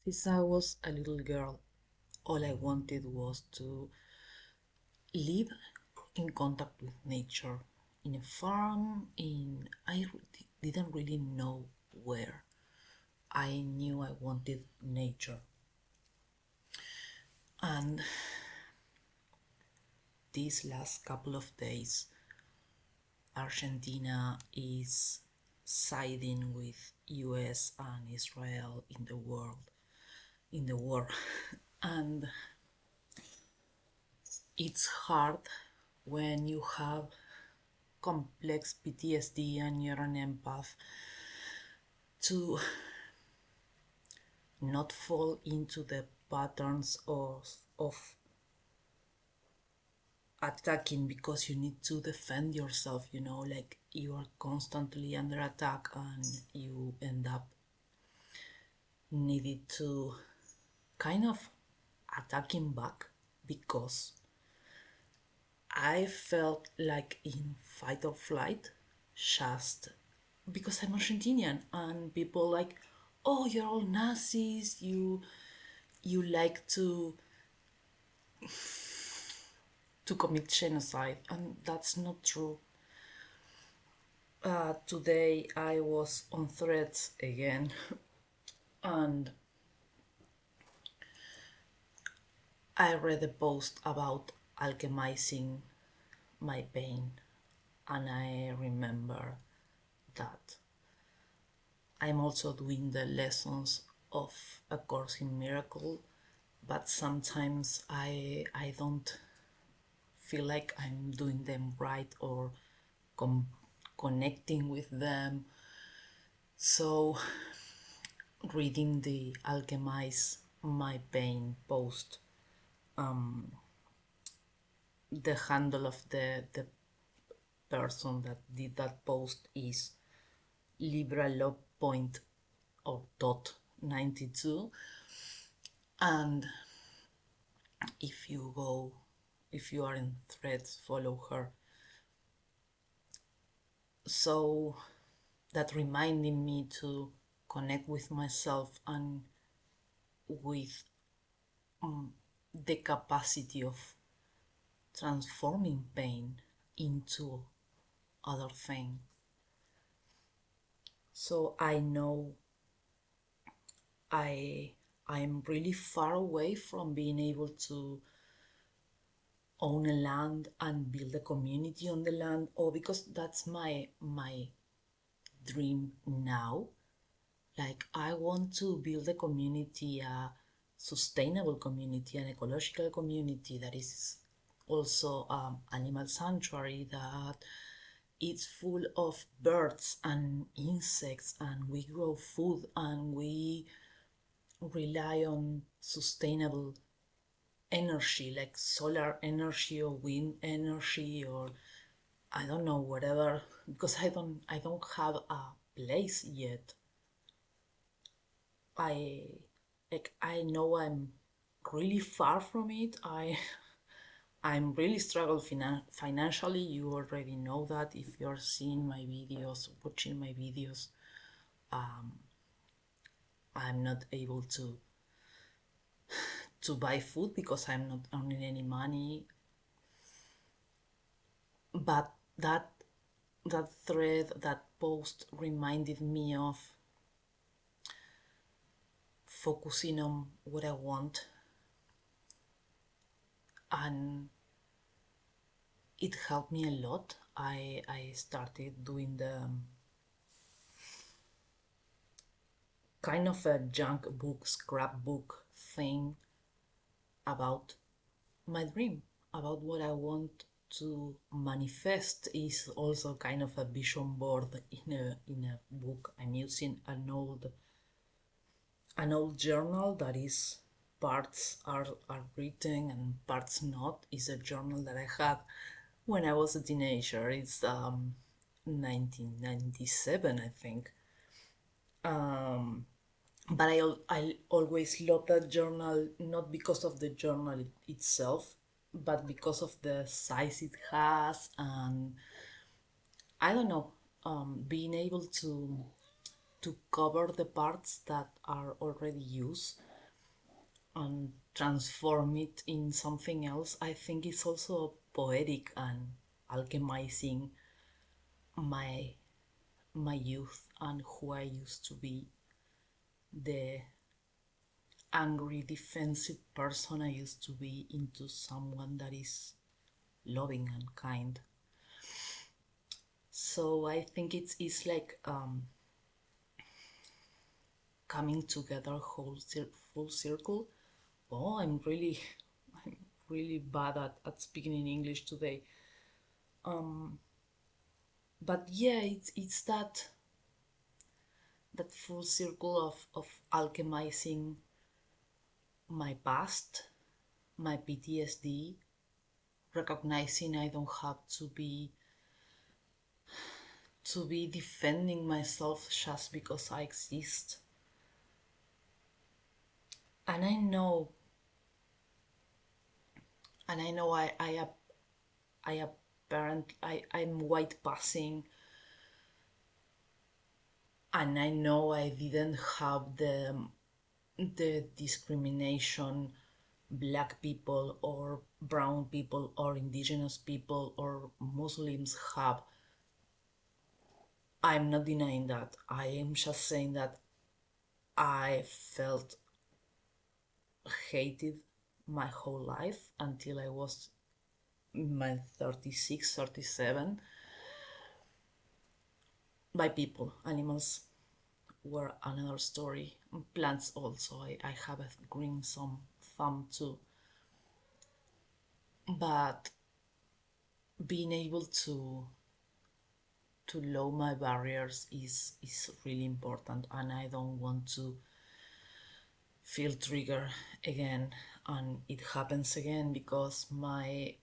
Since I was a little girl, all I wanted was to live in contact with nature in a farm in didn't really know where. I knew I wanted nature. And these last couple of days Argentina is siding with US and Israel in the war. And it's hard when you have complex PTSD and you're an empath to not fall into the patterns of attacking because you need to defend yourself, like you are constantly under attack and you end up needed to kind of attacking back because I felt like in fight or flight just because I'm Argentinian and people like, oh, you're all Nazis, you like to commit genocide, and that's not true. Today I was on Threads again, and I read a post about alchemizing my pain, and I remember that I'm also doing the lessons of A Course in Miracle, but sometimes I don't feel like I'm doing them right or connecting with them. So reading the Alchemize My Pain post, the handle of the person that did that post is Libra Love Point or dot 92, and if you are in Threads, follow her. So that reminded me to connect with myself and with the capacity of transforming pain into other thing. So I know I'm really far away from being able to own a land and build a community on the land, or because that's my dream now. Like I want to build a community, a sustainable community, an ecological community that is also animal sanctuary, that it's full of birds and insects, and we grow food and we rely on sustainable energy like solar energy or wind energy, or I don't know, whatever, because I don't have a place yet. I know I'm really far from it. I'm really struggle financially. You already know that if you're seeing my videos, watching my videos. I'm not able to buy food because I'm not earning any money. But that thread, that post reminded me of focusing on what I want, and it helped me a lot. I started doing the kind of a junk book, scrapbook thing about my dream, about what I want to manifest. Is also kind of a vision board in a book. I'm using an old journal that is parts are written and parts not. Is a journal that I had when I was a teenager. It's 1997, I think. But I always love that journal, not because of the journal itself, but because of the size it has, and I don't know, being able to cover the parts that are already used and transform it in something else, I think it's also poetic and alchemizing my my youth and who I used to be, the angry defensive person I used to be, into someone that is loving and kind. So I think it's like coming together full circle. Oh, I'm really bad at speaking in English today. But yeah, it's that full circle of alchemizing my past, my PTSD, recognizing I don't have to be defending myself just because I exist. And I know I apparent I'm white passing, and I know I didn't have the discrimination black people or brown people or indigenous people or Muslims have. I'm not denying that. I am just saying that I felt hated my whole life until I was my 36, 37, by people. Animals were another story. Plants also. I have a green thumb too. But being able to lower my barriers is really important, and I don't want to feel triggered again, and it happens again because my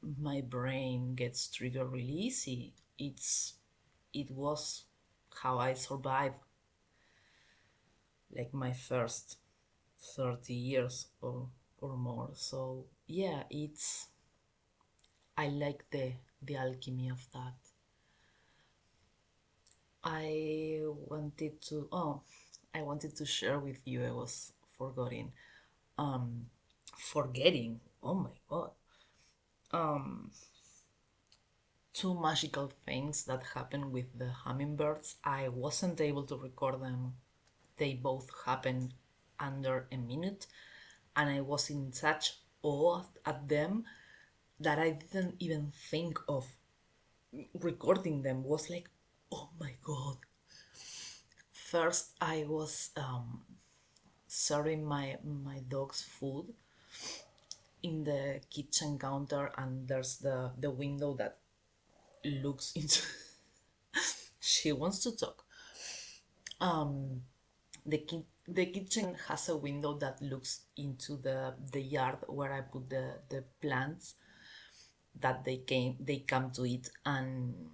brain gets triggered really easy. It was how I survived like my first 30 years or more. So yeah, I like the alchemy of that. I wanted to share with you. I was um forgetting. Oh my god. Two magical things that happened with the hummingbirds. I wasn't able to record them. They both happened under a minute, and I was in such awe at them that I didn't even think of recording them. Was like, oh my god. First, I was serving my dog's food in the kitchen counter, and there's the window that looks into. She wants to talk. The kitchen has a window that looks into the yard where I put the plants that they come to eat, and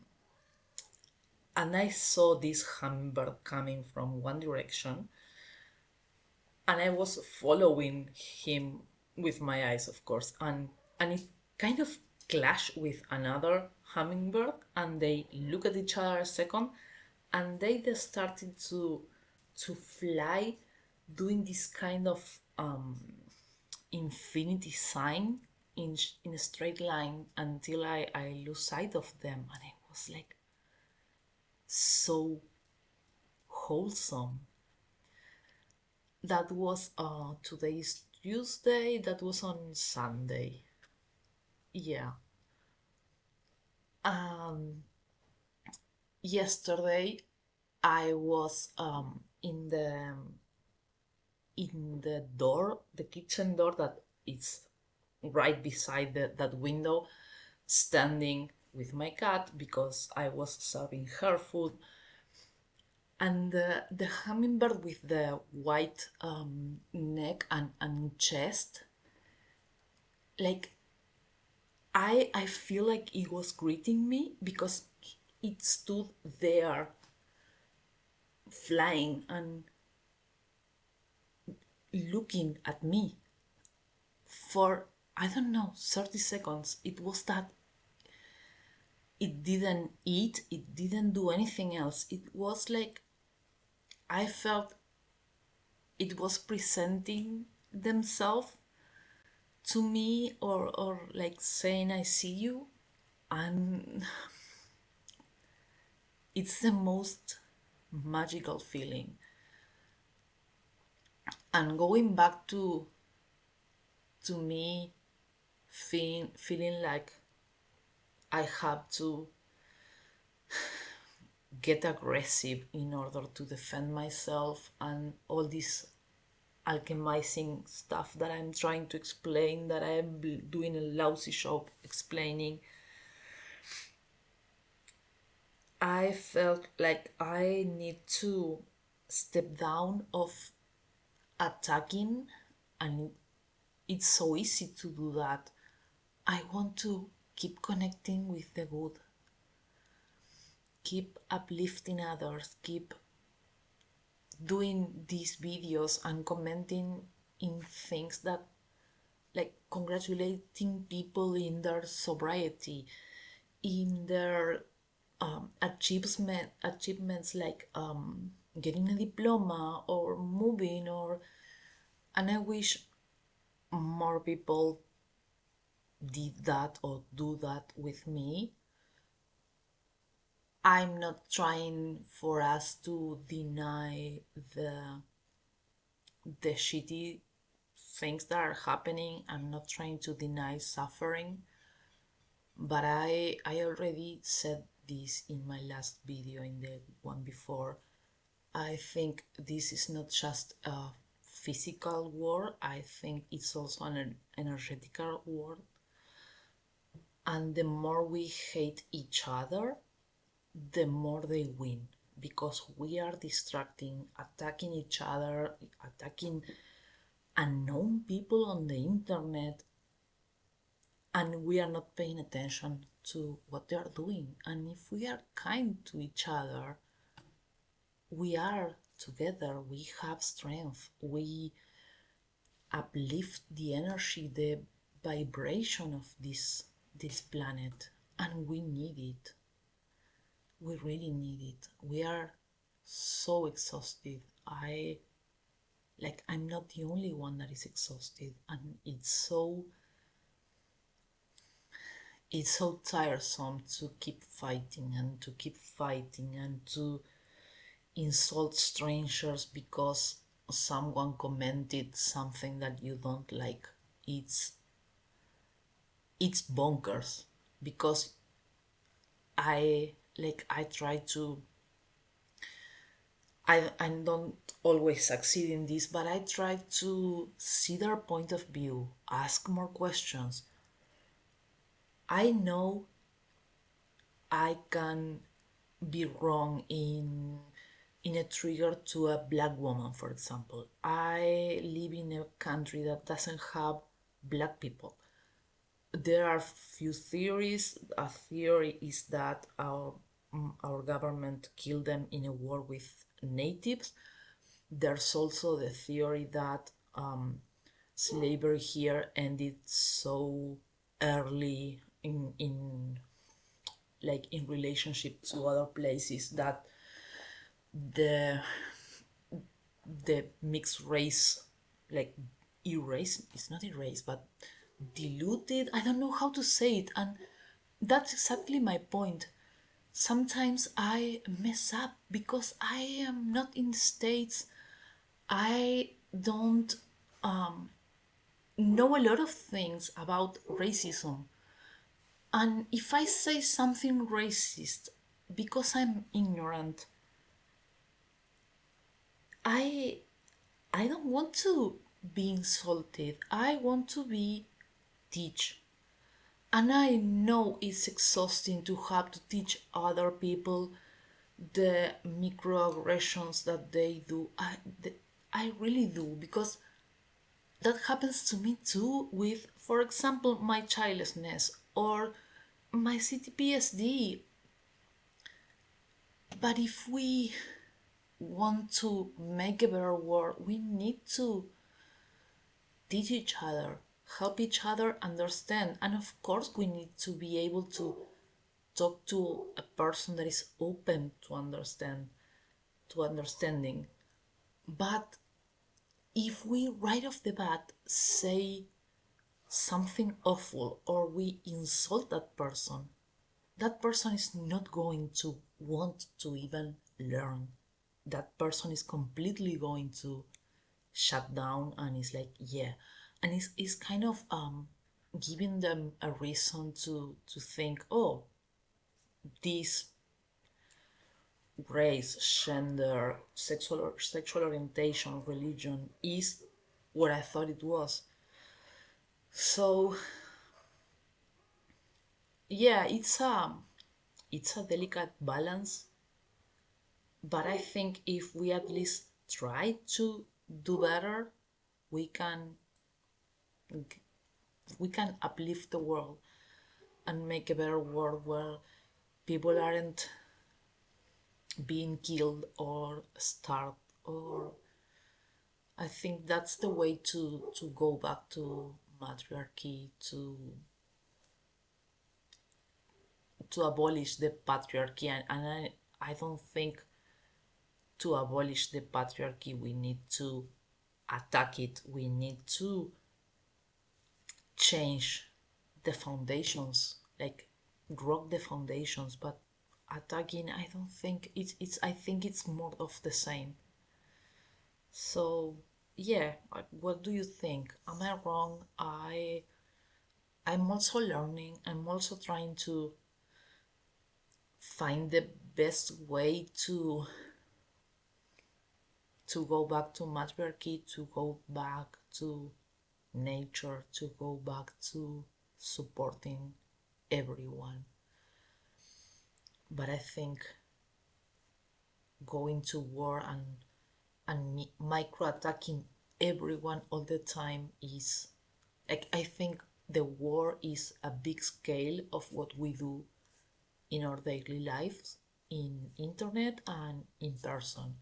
I saw this hummingbird coming from one direction, and I was following him with my eyes, of course, and it kind of clashed with another hummingbird, and they look at each other a second, and they just started to fly, doing this kind of infinity sign in a straight line until I lose sight of them, and it was like so wholesome. That was today's Tuesday. That was on Sunday. Yeah. Um, Yesterday I was in the door, the kitchen door that is right beside that window, standing with my cat because I was serving her food, and the hummingbird with the white neck and chest, like I feel like it was greeting me because it stood there flying and looking at me for, I don't know, 30 seconds. It was that it didn't eat, it didn't do anything else. It was like I felt it was presenting themselves to me, or like saying I see you, and it's the most magical feeling. And going back to me feeling like I have to get aggressive in order to defend myself, and all this alchemizing stuff that I'm trying to explain, that I'm doing a lousy job explaining. I felt like I need to step down of attacking, and it's so easy to do that. I want to keep connecting with the good, keep uplifting others, keep doing these videos and commenting in things that, like, congratulating people in their sobriety, in their achievements, like getting a diploma or moving, or, and I wish more people did that or do that with me. I'm not trying for us to deny the shitty things that are happening. I'm not trying to deny suffering, but I already said this in my last video, in the one before. I think this is not just a physical war. I think it's also an energetical war. And the more we hate each other, the more they win, because we are distracting, attacking each other, attacking unknown people on the internet, and we are not paying attention to what they are doing. And if we are kind to each other, we are together, we have strength, we uplift the energy, the vibration of this planet, and we need it. We really need it. We are so exhausted. I'm not the only one that is exhausted, and it's so tiresome to keep fighting and to keep fighting and to insult strangers because someone commented something that you don't like. It's bonkers, because I try to, I don't always succeed in this, but I try to see their point of view, ask more questions. I know I can be wrong in a trigger to a black woman, for example. I live in a country that doesn't have black people. There are few theories. A theory is that our government killed them in a war with natives. There's also the theory that slavery here ended so early in relationship to other places, that the the mixed race, like, erased, it's not erased, but diluted, I don't know how to say it. And that's exactly my point. Sometimes I mess up because I am not in the States. I don't know a lot of things about racism. And if I say something racist because I'm ignorant, I I don't want to be insulted. I want to be teach. And I know it's exhausting to have to teach other people the microaggressions that they do. I really do, because that happens to me too with, for example, my childlessness or my CPTSD. But if we want to make a better world, we need to teach each other, help each other understand. And of course, we need to be able to talk to a person that is open to understanding. But if we right off the bat say something awful or we insult that person is not going to want to even learn. That person is completely going to shut down and is like, yeah. And it's kind of giving them a reason to think, oh, this race, gender, sexual orientation, religion is what I thought it was. So yeah, it's a delicate balance, but I think if we at least try to do better, we can we can uplift the world and make a better world where people aren't being killed or starved. Or I think that's the way to go back to matriarchy, to abolish the patriarchy. And I don't think to abolish the patriarchy we need to attack it. We need to change the foundations, like rock the foundations. But attacking, I don't think it's I think it's more of the same. So yeah, what do you think? Am I wrong? I'm also learning. I'm also trying to find the best way to go back to matriarchy, to go back to nature, to go back to supporting everyone. But I think going to war and micro attacking everyone all the time is like, I think the war is a big scale of what we do in our daily lives, in internet and in person.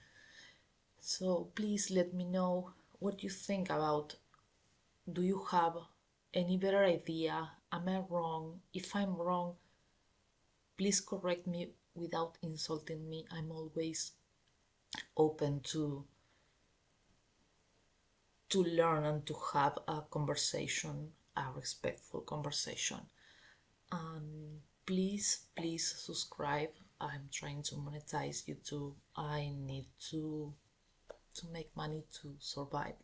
So please let me know what you think about. Do you have any better idea? Am I wrong? If I'm wrong, please correct me without insulting me. I'm always open to learn and to have a conversation, a respectful conversation. Please subscribe. I'm trying to monetize YouTube. I need to make money to survive.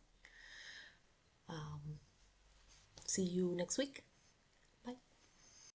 See you next week.